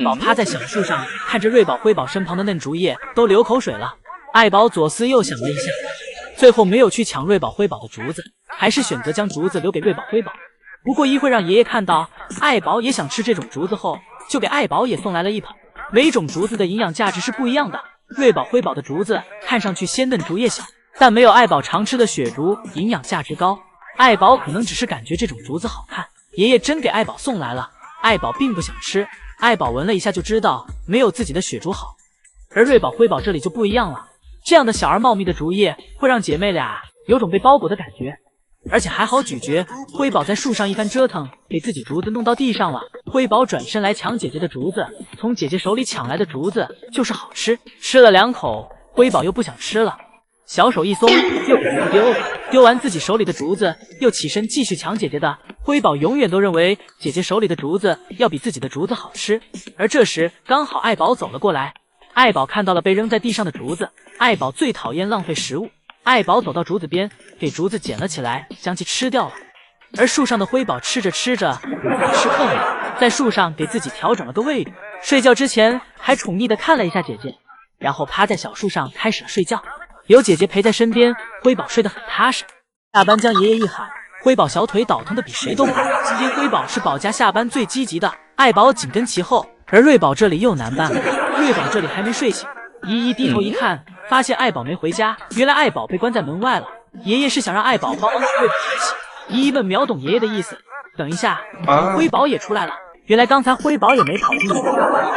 宝趴在小树上，看着瑞宝、辉宝身旁的嫩竹叶，都流口水了。爱宝左思右想了一下，最后没有去抢瑞宝、辉宝的竹子，还是选择将竹子留给瑞宝、辉宝。不过一会让爷爷看到爱宝也想吃这种竹子后，就给爱宝也送来了一捧。每种竹子的营养价值是不一样的，瑞宝、辉宝的竹子看上去鲜嫩竹叶小，但没有爱宝常吃的雪竹营养价值高。爱宝可能只是感觉这种竹子好看，爷爷真给爱宝送来了，爱宝并不想吃。爱宝闻了一下就知道没有自己的雪竹好，而瑞宝、辉宝这里就不一样了，这样的小而茂密的竹叶会让姐妹俩有种被包裹的感觉，而且还好咀嚼。辉宝在树上一番折腾，给自己竹子弄到地上了。辉宝转身来抢姐姐的竹子，从姐姐手里抢来的竹子就是好吃，吃了2口，辉宝又不想吃了，小手一松又给竹子丢了。丢完自己手里的竹子，又起身继续抢姐姐的。辉宝永远都认为姐姐手里的竹子要比自己的竹子好吃，而这时刚好爱宝走了过来。爱宝看到了被扔在地上的竹子，爱宝最讨厌浪费食物。爱宝走到竹子边，给竹子捡了起来，将其吃掉了。而树上的辉宝吃着吃着吃困了，在树上给自己调整了个位置，睡觉之前还宠溺地看了一下姐姐，然后趴在小树上开始了睡觉。有姐姐陪在身边，辉宝睡得很踏实。下班将爷爷一喊，辉宝小腿倒腾的比谁都快。今天辉宝是宝家下班最积极的，爱宝紧跟其后，而瑞宝这里又难办了。瑞宝这里还没睡醒，依依低头一看，发现爱宝没回家，原来爱宝被关在门外了。爷爷是想让爱宝帮忙瑞宝一起。依依们秒懂爷爷的意思，等一下，辉宝也出来了。原来刚才辉宝也没跑进去，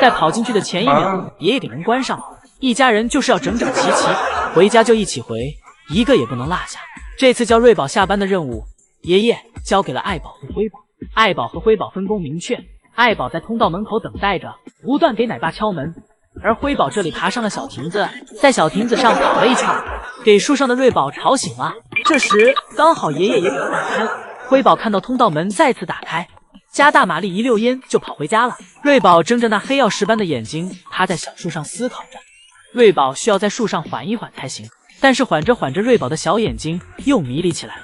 在跑进去的前一秒，爷爷给门关上了。一家人就是要整整齐齐，回家就一起回，一个也不能落下。这次叫瑞宝下班的任务，爷爷交给了爱宝和辉宝。爱宝和辉宝分工明确，爱宝在通道门口等待着，不断给奶爸敲门，而辉宝这里爬上了小亭子，在小亭子上跑了一圈，给树上的瑞宝吵醒了。这时刚好爷爷也给打开了，辉宝看到通道门再次打开，加大马力一溜烟就跑回家了。瑞宝睁着那黑曜石般的眼睛，趴在小树上思考着。瑞宝需要在树上缓一缓才行，但是缓着缓着，瑞宝的小眼睛又迷离起来了。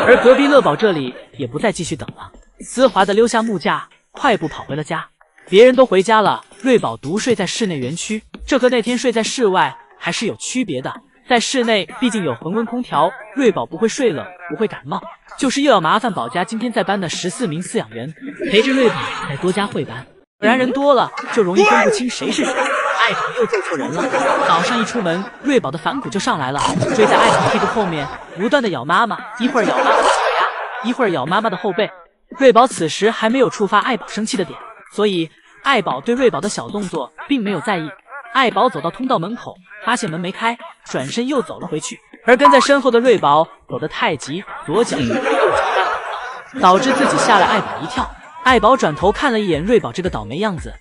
而隔壁乐宝这里也不再继续等了，丝滑的溜下木架，快步跑回了家。别人都回家了，瑞宝独睡在室内园区，这和那天睡在室外还是有区别的。在室内毕竟有恒温空调，瑞宝不会睡冷，不会感冒，就是又要麻烦宝家今天在班的14名饲养员陪着瑞宝再多加会班，不然人多了就容易分不清谁是谁。爱宝又揍错人了，早上一出门，瑞宝的反骨就上来了，追在爱宝屁股后面，不断的咬妈妈，一会儿咬妈妈的脚丫，一会儿咬妈妈的后背。瑞宝此时还没有触发爱宝生气的点，所以爱宝对瑞宝的小动作并没有在意。爱宝走到通道门口，发现门没开，转身又走了回去，而跟在身后的瑞宝走得太急，左脚右脚绊倒，导致自己吓了爱宝一跳。爱宝转头看了一眼瑞宝这个倒霉样子，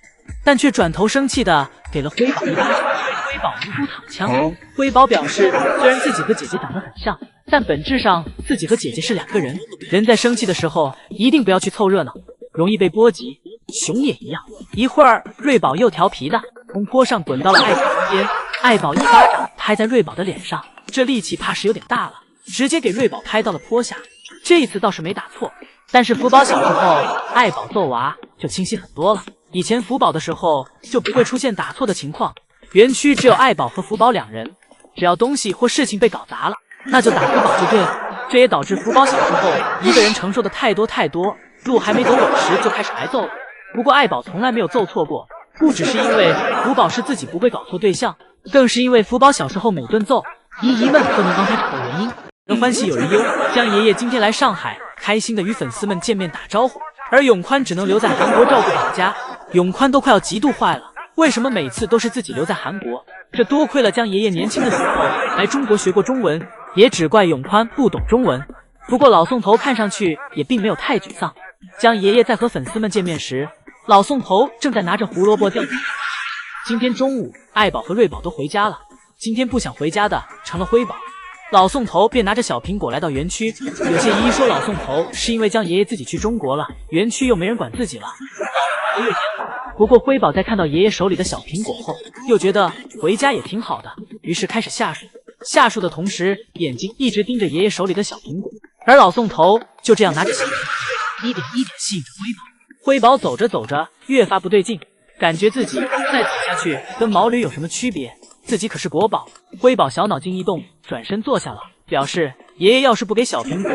但却转头生气的给了辉宝一巴掌。辉宝无辜躺枪。辉宝表示，虽然自己和姐姐长得很像，但本质上自己和姐姐是2个人。人在生气的时候一定不要去凑热闹，容易被波及。熊也一样。一会儿瑞宝又调皮的从坡上滚到了爱宝身边，爱宝一巴掌拍在瑞宝的脸上，这力气怕是有点大了，直接给瑞宝拍到了坡下。这一次倒是没打错，但是福宝小时候爱宝揍娃就清晰很多了。以前福宝的时候就不会出现打错的情况，园区只有爱宝和福宝2人，只要东西或事情被搞砸了，那就打福宝就对了。这也导致福宝小时候一个人承受的太多，路还没走稳时就开始挨揍了。不过爱宝从来没有揍错过，不只是因为福宝是自己不会搞错对象，更是因为福宝小时候每顿揍，姨姨们都能帮他找到原因。人欢喜有人忧，江爷爷今天来上海，开心的与粉丝们见面打招呼，而永宽只能留在韩国照顾宝家。永宽都快要嫉妒坏了，为什么每次都是自己留在韩国？这多亏了江爷爷年轻的时候来中国学过中文，也只怪永宽不懂中文。不过老宋头看上去也并没有太沮丧。江爷爷在和粉丝们见面时，老宋头正在拿着胡萝卜钓。今天中午爱宝和瑞宝都回家了，今天不想回家的成了辉宝。老宋头便拿着小苹果来到园区，有些疑义说老宋头是因为江爷爷自己去中国了，园区又没人管自己了。不过辉宝在看到爷爷手里的小苹果后，又觉得回家也挺好的，于是开始下树。下树的同时，眼睛一直盯着爷爷手里的小苹果，而老宋头就这样拿着小苹果，一点一点吸引着辉宝。辉宝走着走着越发不对劲，感觉自己再走下去跟毛驴有什么区别？自己可是国宝。辉宝小脑筋一动，转身坐下了，表示爷爷要是不给小苹果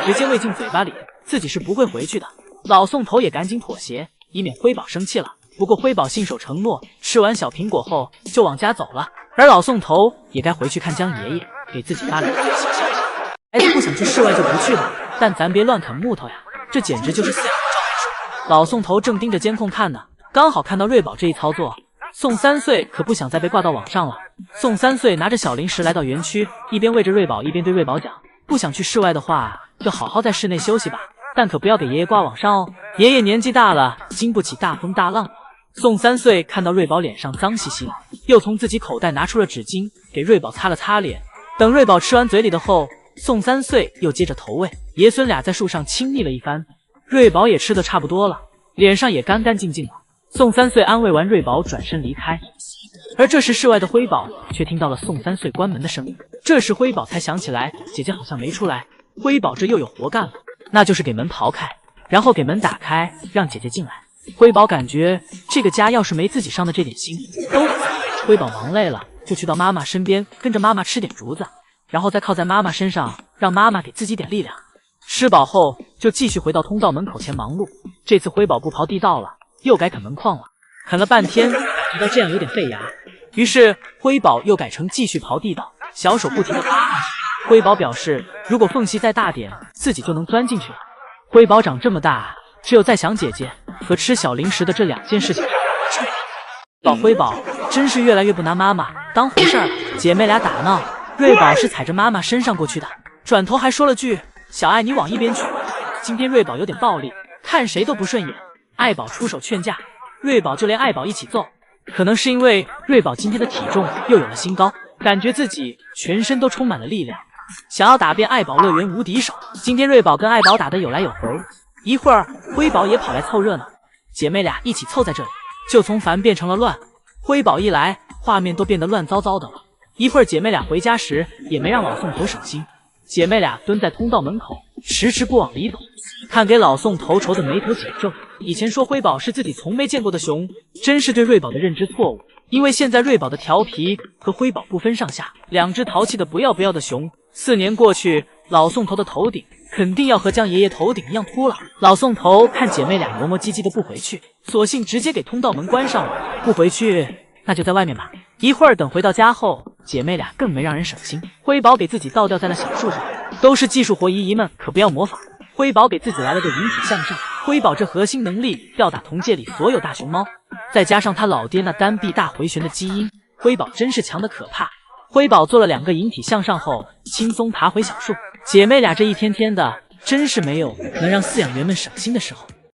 直接喂进嘴巴里，自己是不会回去的。老宋头也赶紧妥协，以免辉宝生气了。不过辉宝信守承诺，吃完小苹果后就往家走了。而老宋头也该回去看江爷爷，给自己发了个最新消息：孩子不想去室外就不去了，但咱别乱砍木头呀，这简直就是饲养的照害术。老宋头正盯着监控看呢，刚好看到瑞宝这一操作。宋3岁可不想再被挂到网上了。宋3岁拿着小零食来到园区，一边喂着瑞宝，一边对瑞宝讲：不想去室外的话，就好好在室内休息吧，但可不要给爷爷挂网上哦。爷爷年纪大了，经不起大风大浪。宋3岁看到瑞宝脸上脏兮兮的，又从自己口袋拿出了纸巾，给瑞宝擦了擦脸。等瑞宝吃完嘴里的后，宋3岁又接着投喂。爷孙俩在树上亲昵了一番，瑞宝也吃得差不多了，脸上也干干净净了。宋3岁安慰完瑞宝，转身离开。而这时室外的辉宝却听到了宋3岁关门的声音。这时辉宝才想起来，姐姐好像没出来。辉宝这又有活干了，那就是给门刨开，然后给门打开，让姐姐进来。辉宝感觉这个家要是没自己上的这点心，都得惨。辉宝忙累了，就去到妈妈身边，跟着妈妈吃点竹子，然后再靠在妈妈身上，让妈妈给自己点力量。吃饱后就继续回到通道门口前忙碌。这次辉宝不刨地道了，又改啃门框了，啃了半天，感觉到这样有点费牙，于是辉宝又改成继续刨地道，小手不停地扒下去。辉宝表示，如果缝隙再大点，自己就能钻进去了。辉宝长这么大，只有在想姐姐和吃小零食的这2件事情上。老辉宝真是越来越不拿妈妈当回事了。姐妹俩打闹，瑞宝是踩着妈妈身上过去的，转头还说了句：小爱你往一边去。今天瑞宝有点暴力，看谁都不顺眼。爱宝出手劝架，瑞宝就连爱宝一起揍。可能是因为瑞宝今天的体重又有了新高，感觉自己全身都充满了力量，想要打遍爱宝乐园无敌手。今天瑞宝跟爱宝打得有来有回，一会儿辉宝也跑来凑热闹，姐妹俩一起凑在这里，就从烦变成了乱。辉宝一来，画面都变得乱糟糟的了。一会儿姐妹俩回家时，也没让老宋头省心，姐妹俩蹲在通道门口，迟迟不往里走，看给老宋头愁的眉头紧皱。以前说辉宝是自己从没见过的熊，真是对瑞宝的认知错误。因为现在瑞宝的调皮和辉宝不分上下，2只淘气的不要不要的熊。4年过去，老宋头的头顶肯定要和江爷爷头顶一样秃了。老宋头看姐妹俩磨磨唧唧的不回去，索性直接给通道门关上了。不回去，那就在外面吧。一会儿等回到家后，姐妹俩更没让人省心。辉宝给自己倒吊在了小树上，都是技术活，姨姨们可不要模仿。辉宝给自己来了个引体向上，辉宝这核心能力吊打同界里所有大熊猫，再加上他老爹那单臂大回旋的基因，辉宝真是强的可怕。辉宝做了2个引体向上后，轻松爬回小树。姐妹俩这一天天的，真是没有能让饲养员们省心的时候。